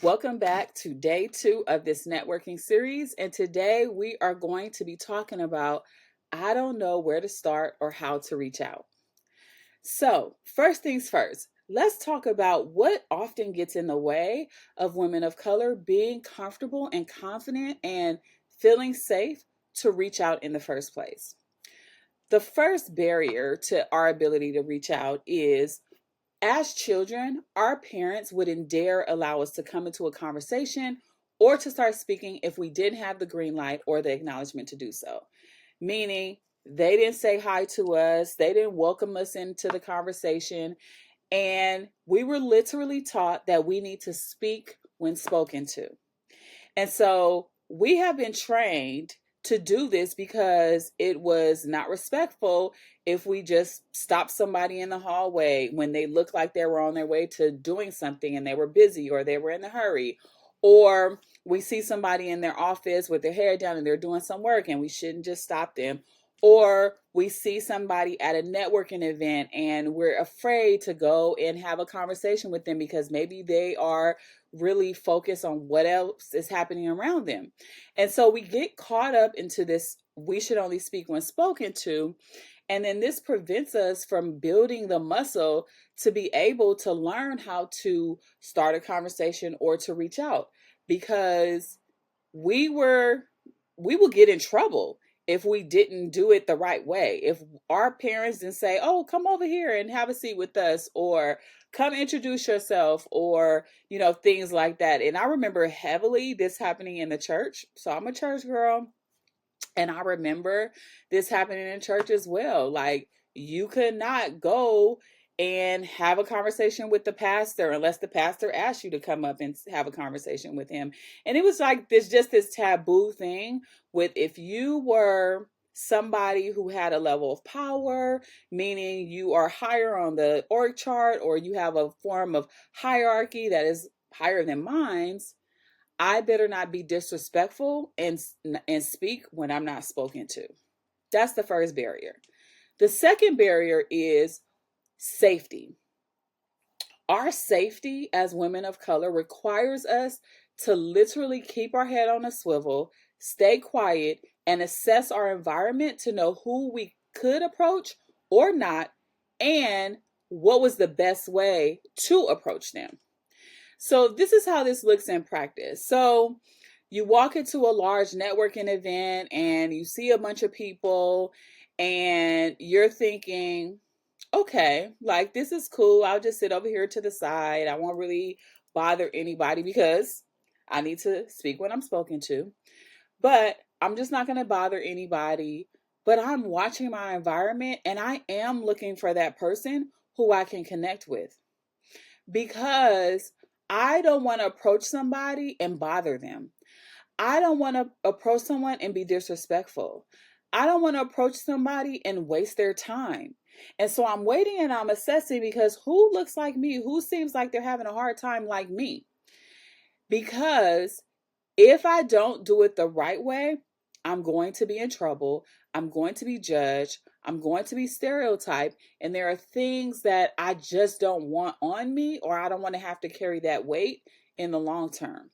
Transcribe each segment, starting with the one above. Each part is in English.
Welcome back to day 2 of this networking series. And today we are going to be talking about I don't know where to start or how to reach out. So, first things first, let's talk about what often gets in the way of women of color being comfortable and confident and feeling safe to reach out in the first place. The first barrier to our ability to reach out is as children, our parents wouldn't dare allow us to come into a conversation or to start speaking if we didn't have the green light or the acknowledgement to do so. Meaning, they didn't say hi to us, they didn't welcome us into the conversation, and we were literally taught that we need to speak when spoken to. And so we have been trained to do this because it was not respectful if we just stopped somebody in the hallway when they looked like they were on their way to doing something and they were busy or they were in a hurry. Or we see somebody in their office with their hair down and they're doing some work and we shouldn't just stop them. Or we see somebody at a networking event and we're afraid to go and have a conversation with them because maybe they are really focused on what else is happening around them. And so we get caught up into this we should only speak when spoken to. And then this prevents us from building the muscle to be able to learn how to start a conversation or to reach out because we were we will get in trouble if we didn't do it the right way. If our parents didn't say, "Oh, come over here and have a seat with us," or "Come introduce yourself," or things like that. And I remember heavily this happening in the church. So I'm a church girl, and I remember this happening in church as well. Like, you could not go and have a conversation with the pastor unless the pastor asked you to come up and have a conversation with him. And it was like this taboo thing with if you were somebody who had a level of power, meaning you are higher on the org chart or you have a form of hierarchy that is higher than mine's, I better not be disrespectful and speak when I'm not spoken to. That's the first barrier. The second barrier is safety. Our safety as women of color requires us to literally keep our head on a swivel, stay quiet, and assess our environment to know who we could approach or not, and what was the best way to approach them. So this is how this looks in practice. So you walk into a large networking event and you see a bunch of people and you're thinking, okay, like this is cool. I'll just sit over here to the side. I won't really bother anybody because I need to speak when I'm spoken to. But I'm just not going to bother anybody. But I'm watching my environment and I am looking for that person who I can connect with because I don't want to approach somebody and bother them. I don't want to approach someone and be disrespectful. I don't want to approach somebody and waste their time. And so I'm waiting and I'm assessing because who looks like me? Who seems like they're having a hard time like me? Because if I don't do it the right way, I'm going to be in trouble. I'm going to be judged. I'm going to be stereotyped. And there are things that I just don't want on me, or I don't want to have to carry that weight in the long term.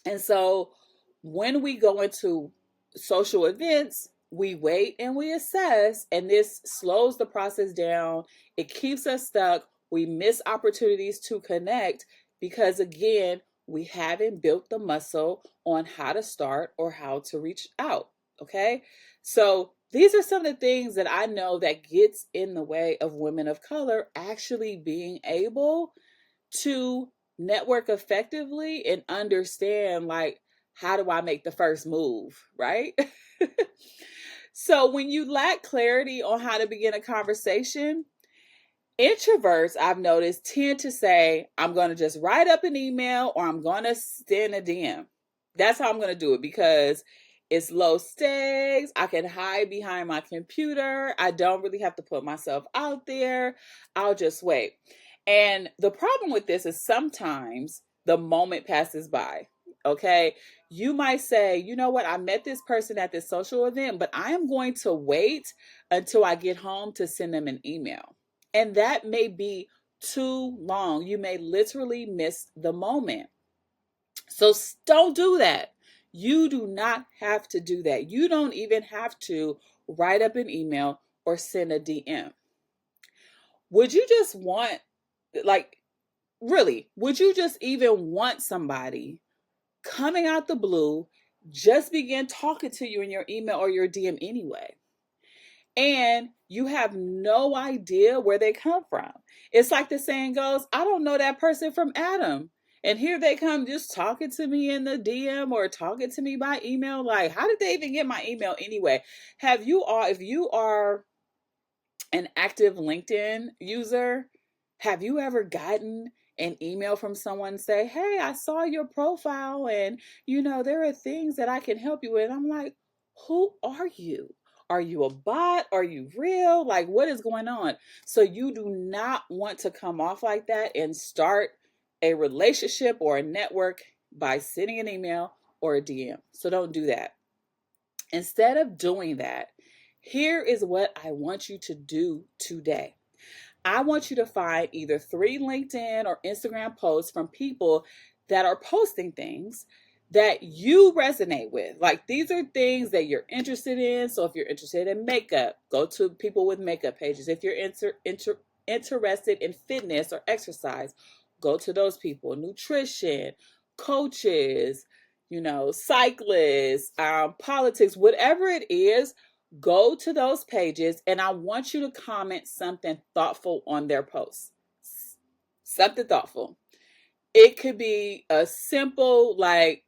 And so when we go into social events, we wait and we assess, and this slows the process down. It keeps us stuck. We miss opportunities to connect because, again, we haven't built the muscle on how to start or how to reach out. Okay. So these are some of the things that I know that gets in the way of women of color actually being able to network effectively and understand, like, how do I make the first move, right? So when you lack clarity on how to begin a conversation, introverts, I've noticed, tend to say, I'm going to just write up an email or I'm going to send a DM. That's how I'm going to do it because it's low stakes. I can hide behind my computer. I don't really have to put myself out there. I'll just wait. And the problem with this is sometimes the moment passes by. Okay. You might say, you know what? I met this person at this social event, but I am going to wait until I get home to send them an email. And that may be too long. You may literally miss the moment. So don't do that. You do not have to do that. You don't even have to write up an email or send a DM. Would you just want, like, really, would you just even want somebody coming out the blue just begin talking to you in your email or your DM anyway? And you have no idea where they come from. It's like the saying goes, I don't know that person from Adam. And here they come just talking to me in the DM or talking to me by email. Like, how did they even get my email anyway? Have you all, if you are an active LinkedIn user, have you ever gotten an email from someone say, "Hey, I saw your profile and there are things that I can help you with." I'm like, "Who are you? Are you a bot? Are you real? Like, what is going on?" So you do not want to come off like that and start a relationship or a network by sending an email or a DM. So don't do that. Instead of doing that, here is what I want you to do today. I want you to find either 3 LinkedIn or Instagram posts from people that are posting things that you resonate with. Like, these are things that you're interested in. So if you're interested in makeup, go to people with makeup pages. If you're interested in fitness or exercise, go to those people. Nutrition, coaches, cyclists, politics, whatever it is, go to those pages and I want you to comment something thoughtful on their posts. Something thoughtful. It could be a simple, like,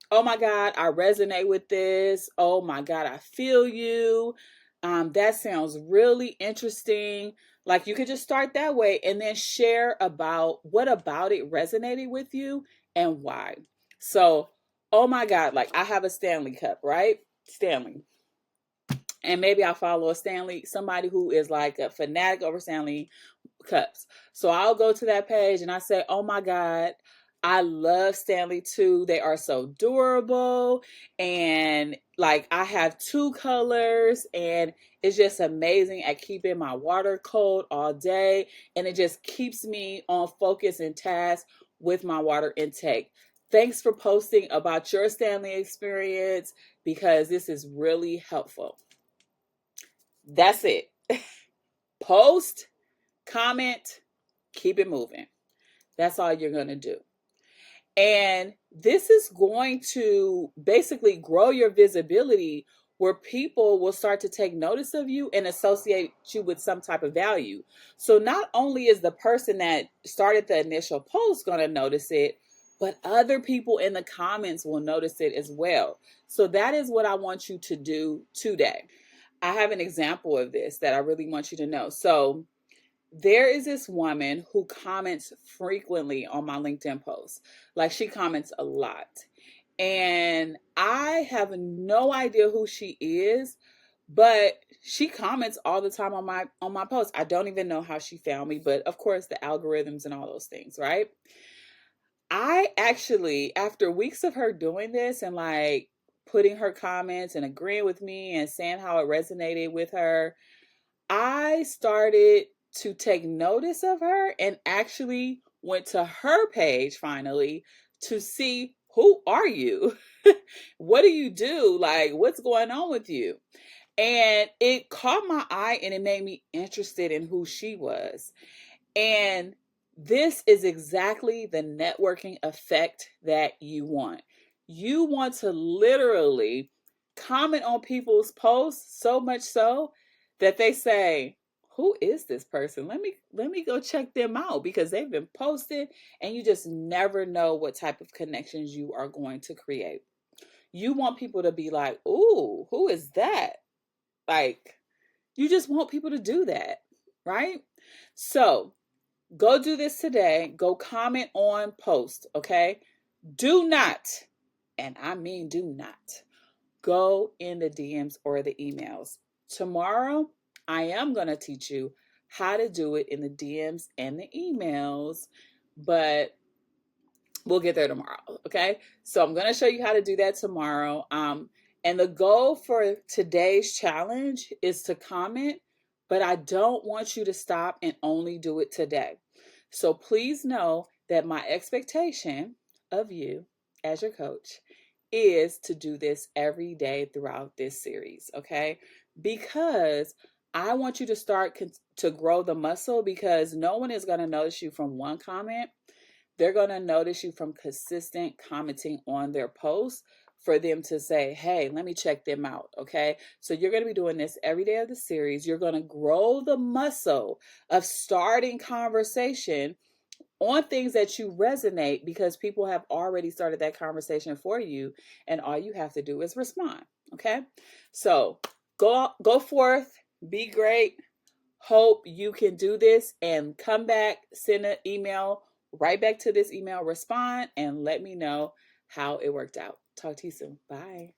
"Oh my God, I resonate with this. Oh my God, I feel you. That sounds really interesting." Like, you could just start that way and then share about what about it resonated with you and why. So, "Oh my God, like, I have a Stanley cup, right? Stanley. And maybe I'll follow a Stanley, somebody who is like a fanatic over Stanley cups. So I'll go to that page and I say, "Oh my God, I love Stanley too. They are so durable. And like, I have 2 colors and it's just amazing at keeping my water cold all day. And it just keeps me on focus and task with my water intake. Thanks for posting about your Stanley experience because this is really helpful." That's it. Post, comment, keep it moving. That's all you're going to do. And this is going to basically grow your visibility where people will start to take notice of you and associate you with some type of value. So not only is the person that started the initial post going to notice it, but other people in the comments will notice it as well. So that is what I want you to do today. I have an example of this that I really want you to know. So there is this woman who comments frequently on my LinkedIn posts. Like, she comments a lot. And I have no idea who she is, but she comments all the time on my posts. I don't even know how she found me, but of course the algorithms and all those things, right? I actually, after weeks of her doing this and like putting her comments and agreeing with me and saying how it resonated with her, I started to take notice of her and actually went to her page finally to see, who are you? What do you do? Like, what's going on with you? And it caught my eye and it made me interested in who she was. And this is exactly the networking effect that you want. You want to literally comment on people's posts so much so that they say, "Who is this person? Let me go check them out," because they've been posted and you just never know what type of connections you are going to create. You want people to be like, "Ooh, who is that?" Like, you just want people to do that, right? So, go do this today. Go comment on post, okay? Do not, and I mean do not, go in the DMs or the emails. Tomorrow, I am going to teach you how to do it in the DMs and the emails, but we'll get there tomorrow, okay? So I'm going to show you how to do that tomorrow. And the goal for today's challenge is to comment, but I don't want you to stop and only do it today. So please know that my expectation of you as your coach is to do this every day throughout this series, okay? Because I want you to start to grow the muscle, because no one is going to notice you from one comment. They're going to notice you from consistent commenting on their posts for them to say, hey, let me check them out. Okay. So you're going to be doing this every day of the series. You're going to grow the muscle of starting conversation on things that you resonate, because people have already started that conversation for you. And all you have to do is respond. Okay. So go forth, be great. Hope you can do this and come back, send an email right back to this email, respond, and let me know how it worked out. Talk to you soon. Bye.